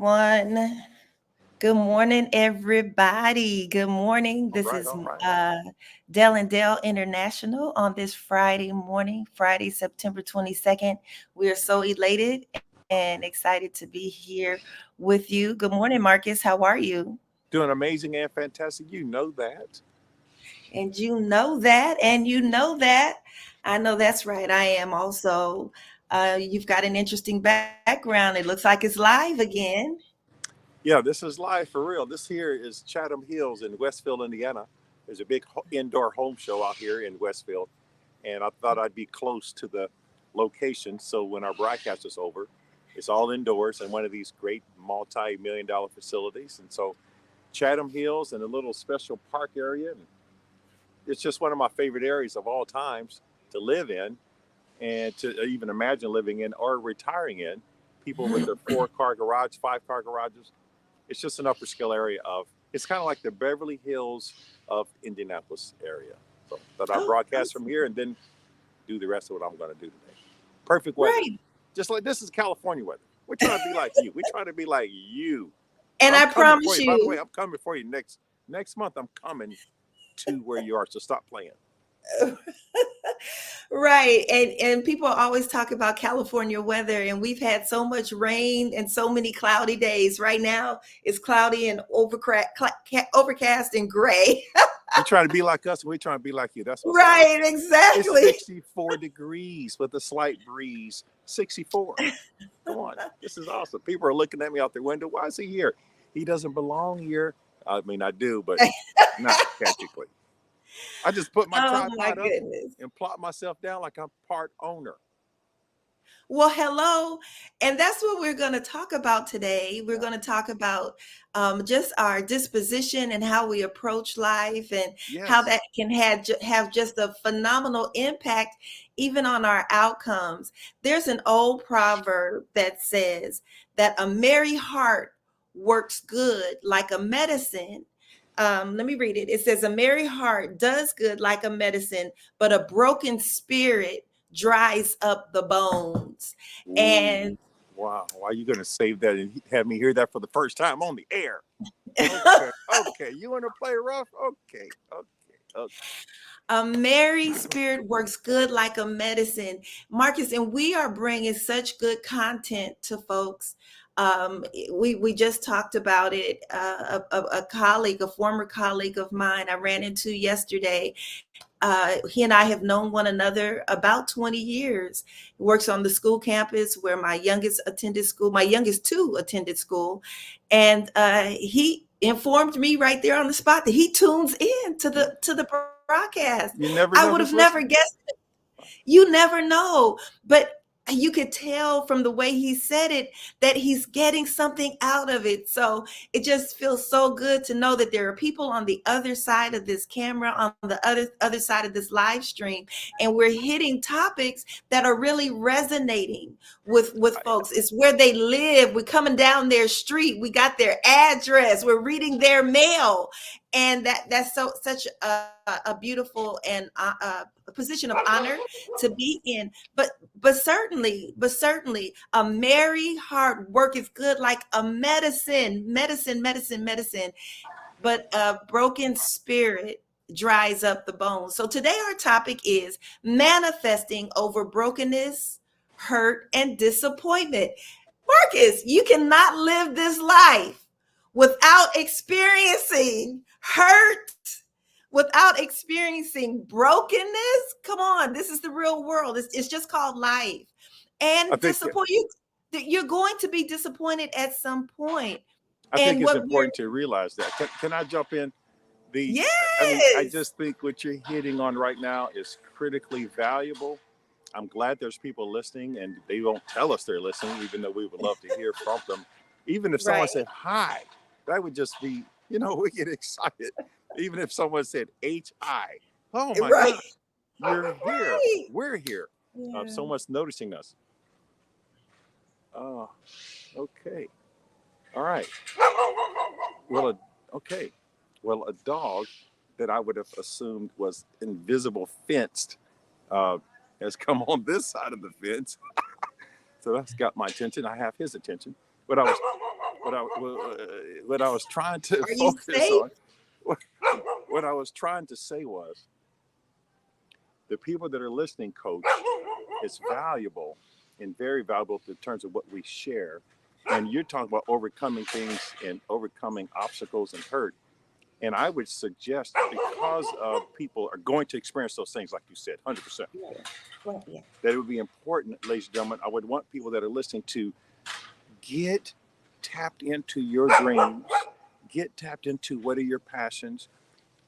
everyone. Good morning, everybody. Good morning. All This right, is all right. Dell and Dell International on this Friday morning, Friday, September 22nd. We are so elated and excited to be here with you. Good morning, Marcus. How are you? Doing amazing and fantastic. You know that. And you know that, and you know that. I know that's right. I am also. You've got an interesting background. It looks like it's live again. Yeah, this is live for real. This here is Chatham Hills in Westfield, Indiana. There's a big indoor home show out here in Westfield, and I thought I'd be close to the location. So when our broadcast is over, it's all indoors in one of these great multi-million-dollar facilities. And so Chatham Hills and a little special park area. And it's just one of my favorite areas of all times to live in and to even imagine living in or retiring in. People with their four-car garage, five-car garages. It's just an upper scale area of. It's kind of like the Beverly Hills of Indianapolis area. So that I Oh, broadcast from here and then do the rest of what I'm going to do today. Perfect weather, right. just like this is California weather. We're trying to be like you. We're trying to be like you. So And I'm I coming for promise you. By the way, you, I'm coming for you next month. I'm coming to where you are. So stop playing. right. And people always talk about California weather, and we've had so much rain and so many cloudy days. Right now, it's cloudy and overcast and gray. You're trying to be like us, and we're trying to be like you. That's what's up. Right, It's exactly. 64 degrees with a slight breeze. 64. Come on. This is awesome. People are looking at me out their window. Why is he here? He doesn't belong here. I mean, I do, but not technically. I just put my Oh my tripod up goodness. and plop myself down like I'm part owner. Well, hello. And that's what we're going to talk about today. We're Yeah. going to talk about just our disposition and how we approach life and how Yes. that can have just a phenomenal impact even on our outcomes. There's an old proverb that says that a merry heart works good like a medicine. Let me read it. It says, a merry heart does good like a medicine, but a broken spirit dries up the bones. Ooh. And Wow. Why are you going to save that and have me hear that for the first time on the air? Okay. Okay. You want to play rough? Okay. Okay. Okay. a merry spirit works good like a medicine. Marcus, and we are bringing such good content to folks. We just talked about it. A colleague, a former colleague of mine, I ran into yesterday. He and I have known one another about 20 years. He works on the school campus where my youngest attended school. My youngest two attended school, and he informed me right there on the spot that he tunes in to the broadcast. You I would never have know who's never listening. guessed. You never know, but you could tell from the way he said it that he's getting something out of it. So it just feels so good to know that there are people on the other side of this camera, on the other side of this live stream, and we're hitting topics that are really resonating with Right. folks. It's where they live. We're coming down their street. We got their address. We're reading their mail, and that's such a beautiful and a position of honor to be in. But certainly a merry heart worketh good like a medicine, but a broken spirit dries up the bones. So today our topic is manifesting over brokenness, hurt, and disappointment. Marcus, you cannot live this life without experiencing hurt, without experiencing brokenness. Come on, this is the real world. It's just called life. I And think disappoint you, you're going to be disappointed at some point. I think And it's what we're important to realize that. Can I jump in? The I mean, I yes. just think what you're hitting on right now is critically valuable. I'm glad there's people listening and they won't tell us they're listening, even though we would love to hear from them. Even if someone Right. said hi, that would just be, we get excited. Even if someone said HI, oh my Right. gosh, you're here. Right. We're here. Yeah. Someone's noticing us. Oh, okay. All right. Well, okay. Well, a dog that I would have assumed was invisible fenced uh, has come on this side of the fence. So that's got my attention. I have his attention. But what I what I was trying to Are you focus safe? on, what I was trying to say was the people that are listening, coach, is valuable and very valuable in terms of what we share. And you're talking about overcoming things and overcoming obstacles and hurt. And I would suggest, because of people are going to experience those things, like you said, 100%, Yeah. Well, yeah. that it would be important, ladies and gentlemen. I would want people that are listening to get tapped into your dreams, get tapped into what are your passions.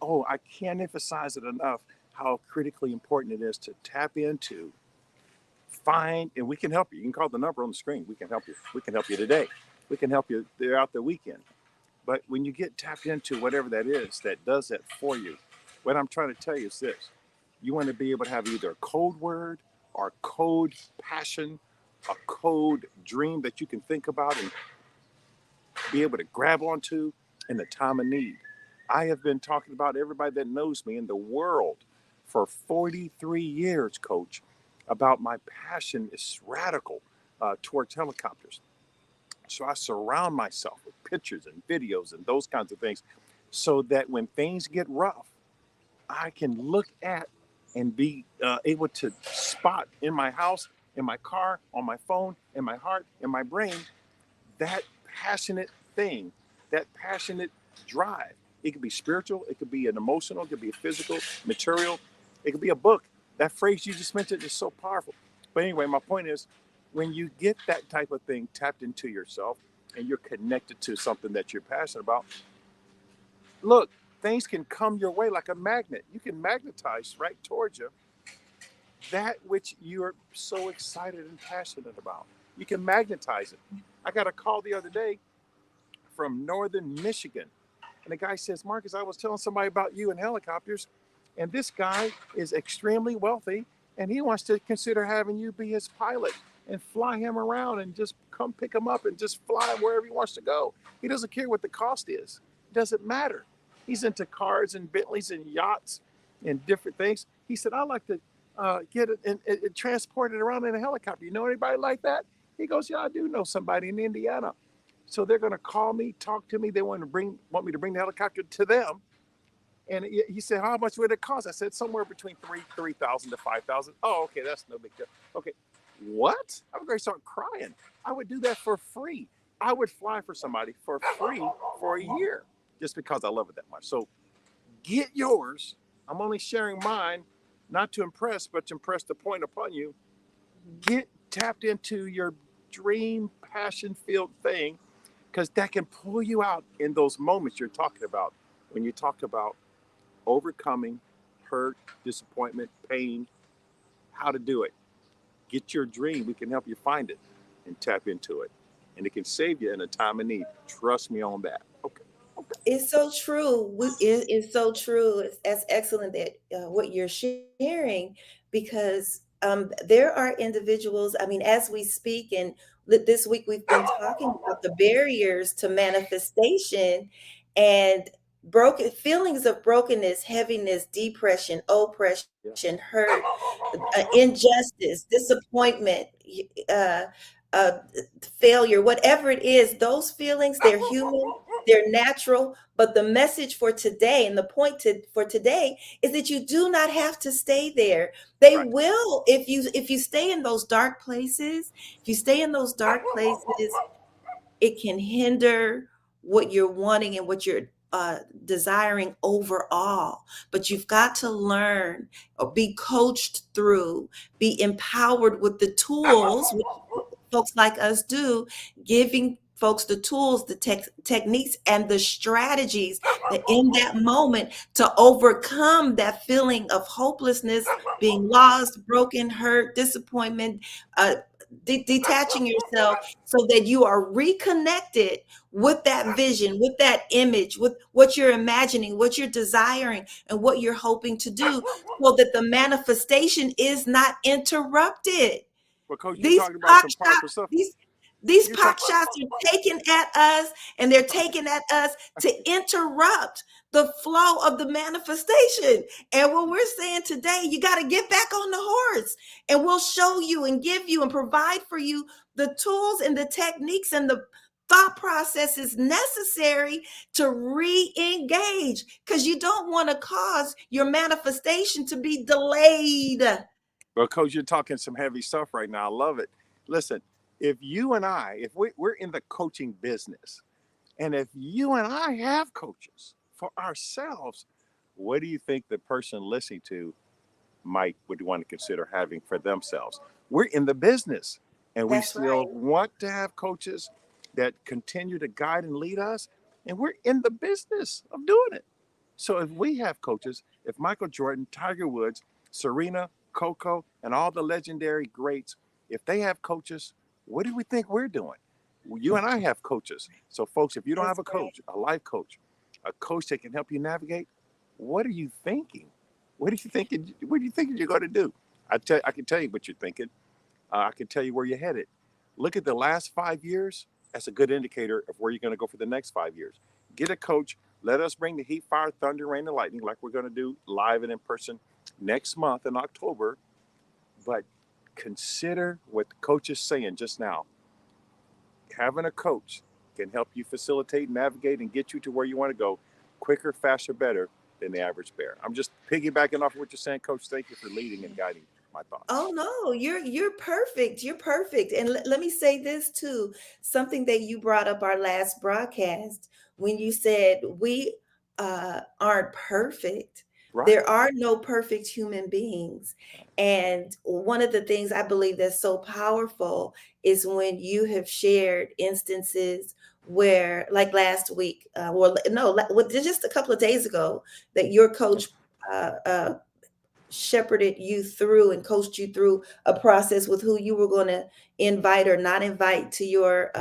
Oh, I can't emphasize it enough how critically important it is to tap into, find, and we can help you. You can call the number on the screen. We can help you. We can help you today. We can help you throughout the weekend. But when you get tapped into whatever that is that does that for you, what I'm trying to tell you is this: you want to be able to have either a code word or code passion, a code dream that you can think about and be able to grab onto in the time of need. I have been talking about everybody that knows me in the world for 43 years, coach, about my passion is radical towards helicopters. So I surround myself with pictures and videos and those kinds of things so that when things get rough, I can look at and be able to spot in my house, in my car, on my phone, in my heart, in my brain, that passionate thing, that passionate drive. It could be spiritual, it could be an emotional, it could be a physical, material, it could be a book. That phrase you just mentioned is so powerful. But anyway, my point is when you get that type of thing tapped into yourself and you're connected to something that you're passionate about, look, things can come your way like a magnet. You can magnetize right towards you that which you're so excited and passionate about. You can magnetize it. I got a call the other day from northern Michigan. And the guy says, Marcus, I was telling somebody about you and helicopters, and this guy is extremely wealthy, and he wants to consider having you be his pilot and fly him around and just come pick him up and just fly him wherever he wants to go. He doesn't care what the cost is. It doesn't matter. He's into cars and Bentleys and yachts and different things. He said, I like to get it and transport it around in a helicopter. You know anybody like that? He goes, yeah, I do know somebody in Indiana. So they're going to call me, talk to me. They want me to bring the helicopter to them. And he said, how much would it cost? I said, somewhere between 3,000 to 5,000. Oh, okay, that's no big deal. Okay, what? I'm going to start crying. I would do that for free. I would fly for somebody for free for a year just because I love it that much. So get yours. I'm only sharing mine, not to impress, but to impress the point upon you. Get tapped into your dream, passion-filled thing, because that can pull you out in those moments you're talking about when you talk about overcoming hurt, disappointment, pain, how to do it. Get your dream. We can help you find it and tap into it. And it can save you in a time of need. Trust me on that. Okay. Okay. It's so true. It's so true. That's excellent that what you're sharing, because there are individuals. I mean, as we speak, and this week we've been talking about the barriers to manifestation and broken feelings of brokenness, heaviness, depression, Yeah. oppression, hurt, injustice, disappointment, uh, uh, failure, whatever it is. Those feelings, they're human, they're natural, but the message for today and the point for today is that you do not have to stay there. They Right. will, if you stay in those dark places, if you stay in those dark places, it can hinder what you're wanting and what you're desiring overall. But you've got to learn or be coached through, be empowered with the tools, which folks like us do, giving folks the tools, the techniques, and the strategies that in that moment to overcome that feeling of hopelessness, being lost, broken, hurt, disappointment, uh, detaching yourself so that you are reconnected with that vision, with that image, with what you're imagining, what you're desiring, and what you're hoping to do, so that the manifestation is not interrupted. Well, Coach, you're These talking about pot some shots, powerful stuff. these You're pot talking. shots are taken at us, and they're taken at us to interrupt the flow of the manifestation. And what we're saying today, you got to get back on the horse, and we'll show you and give you and provide for you the tools and the techniques and the thought process is necessary to re-engage, because you don't want to cause your manifestation to be delayed. Well, Coach, you're talking some heavy stuff right now. I love it. Listen, if you and I, if we're in the coaching business, and if you and I have coaches for ourselves, what do you think the person listening to might would want to consider having for themselves? We're in the business, and we That's still right. want to have coaches that continue to guide and lead us, and we're in the business of doing it. So if we have coaches, if Michael Jordan, Tiger Woods, Serena, Coco, and all the legendary greats, if they have coaches, what do we think we're doing? You and I have coaches. So, folks, if you don't have That's a right. coach, a life coach, a coach that can help you navigate, what are you thinking? What are you thinking? What are you thinking you're going to do? I can tell you what you're thinking. I can tell you where you're headed. Look at the last 5 years. That's a good indicator of where you're going to go for the next 5 years. Get a coach. Let us bring the heat, fire, thunder, rain, and lightning like we're going to do live and in person next month in October. But consider what the coach is saying just now. Having a coach can help you facilitate, navigate, and get you to where you want to go quicker, faster, better than the average bear. I'm just piggybacking off of what you're saying, Coach. Thank you for leading and guiding my thoughts. Oh no, you're perfect. You're perfect. And let me say this too. Something that you brought up our last broadcast when you said we aren't perfect. Right. There are no perfect human beings. And one of the things I believe that's so powerful is when you have shared instances where, like last week, well, no, just a couple of days ago, that your coach shepherded you through and coached you through a process with who you were going to invite or not invite to your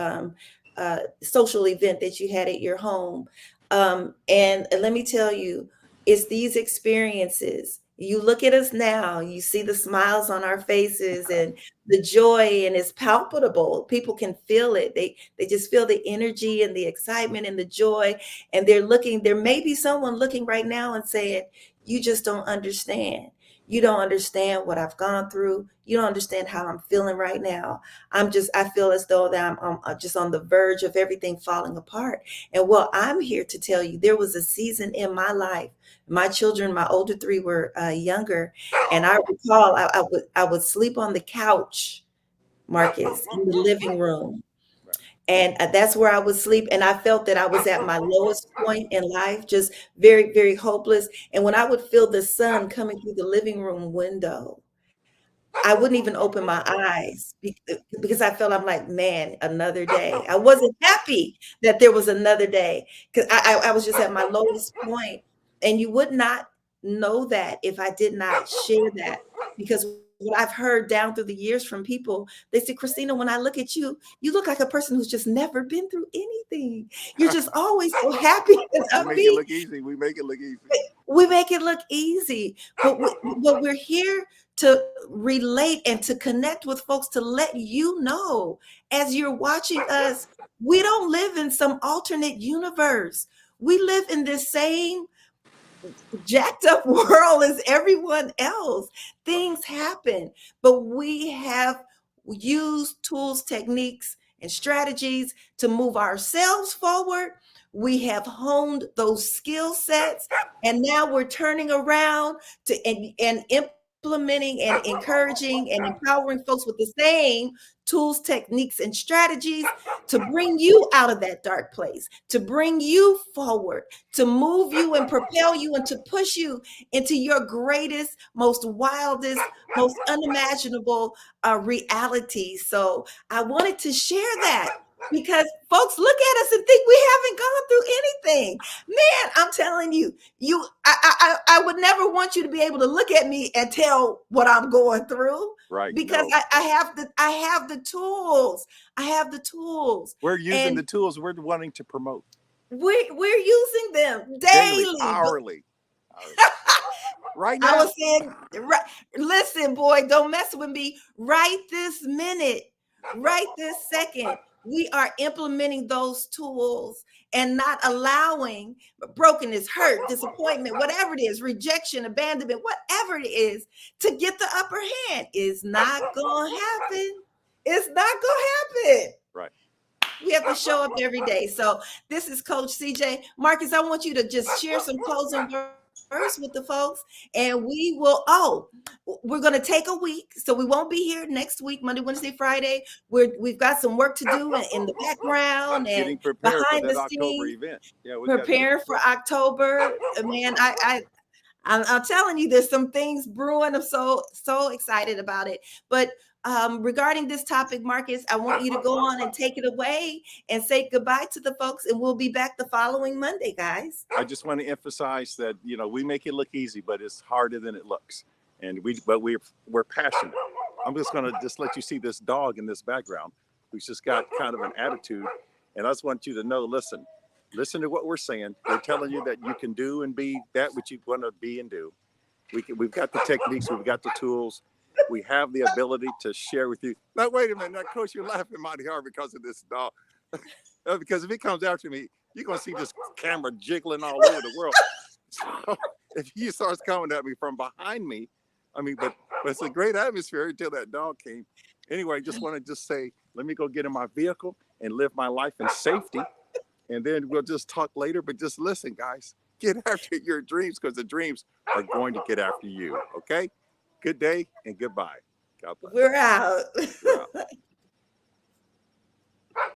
social event that you had at your home. And let me tell you, it's these experiences. You look at us now, you see the smiles on our faces and the joy, and it's palpable. People can feel it. They just feel the energy and the excitement and the joy. And they're looking, there may be someone looking right now and saying, you just don't understand. You don't understand what I've gone through. You don't understand how I'm feeling right now. I feel as though that I'm just on the verge of everything falling apart. And well, I'm here to tell you, there was a season in my life. My children, my older three were younger. And I recall I would sleep on the couch, Marcus, in the living room. Right. And that's where I would sleep. And I felt that I was at my lowest point in life, just very, very hopeless. And when I would feel the sun coming through the living room window, I wouldn't even open my eyes because I felt, I'm like, man, another day. I wasn't happy that there was another day because I was just at my lowest point. And you would not know that if I did not share that, because what I've heard down through the years from people, they say, Christina, when I look at you, you look like a person who's just never been through anything. You're just always so happy and We make it upbeat. look easy. We make it look easy. We make it look easy, but we're here to relate and to connect with folks, to let you know, as you're watching us, we don't live in some alternate universe. We live in this same jacked up world as everyone else. Things happen, but we have used tools, techniques, and strategies to move ourselves forward. We have honed those skill sets, and now we're turning around to and implementing and encouraging and empowering folks with the same tools, techniques, and strategies to bring you out of that dark place, to bring you forward, to move you and propel you and to push you into your greatest, most wildest, most unimaginable reality. So I wanted to share that because folks look at us and think we haven't gone through anything. Man, I'm telling you, I would never want you to be able to look at me and tell what I'm going through, Right. because No. I have the tools. I have the tools. We're using the And tools we're wanting to promote we're using them daily, daily. But hourly, hourly. Right I was now. saying, right, listen, boy, don't mess with me. Right this minute, right this second, we are implementing those tools and not allowing brokenness, hurt, disappointment, whatever it is, rejection, abandonment, whatever it is, to get the upper hand. It's not going to happen. It's not going to happen. Right. We have to show up every day. So this is Coach CJ. Marcus, I want you to just share some closing words with the folks, and we will. We're going to take a week, so we won't be here next week, Monday, Wednesday, Friday. We've got some work to do in the background and Getting prepared for behind the that October scenes, event. Yeah, we got. preparing for October. Man, I'm telling you, there's some things brewing. I'm so excited about it. But regarding this topic, Marcus, I want you to go on and take it away and say goodbye to the folks, and we'll be back the following Monday, guys. I just want to emphasize that we make it look easy, but it's harder than it looks, and we're passionate. I'm just gonna just let you see this dog in this background, who's just got kind of an attitude, and I just want you to know, listen to what we're saying. We're telling you that you can do and be that which you want to be and do. We've got the techniques, we've got the tools, we have the ability to share with you. Now, wait a minute, now, Coach, you're laughing mighty hard because of this dog. Because if he comes after me, you're gonna see this camera jiggling all over the world. So if he starts coming at me from behind me, but it's a great atmosphere until that dog came. Anyway, just want to just say, let me go get in my vehicle and live my life in safety, and then we'll just talk later. But just listen, guys, get after your dreams, because the dreams are going to get after you. Okay? Good day and goodbye. God bless. We're out. Yeah.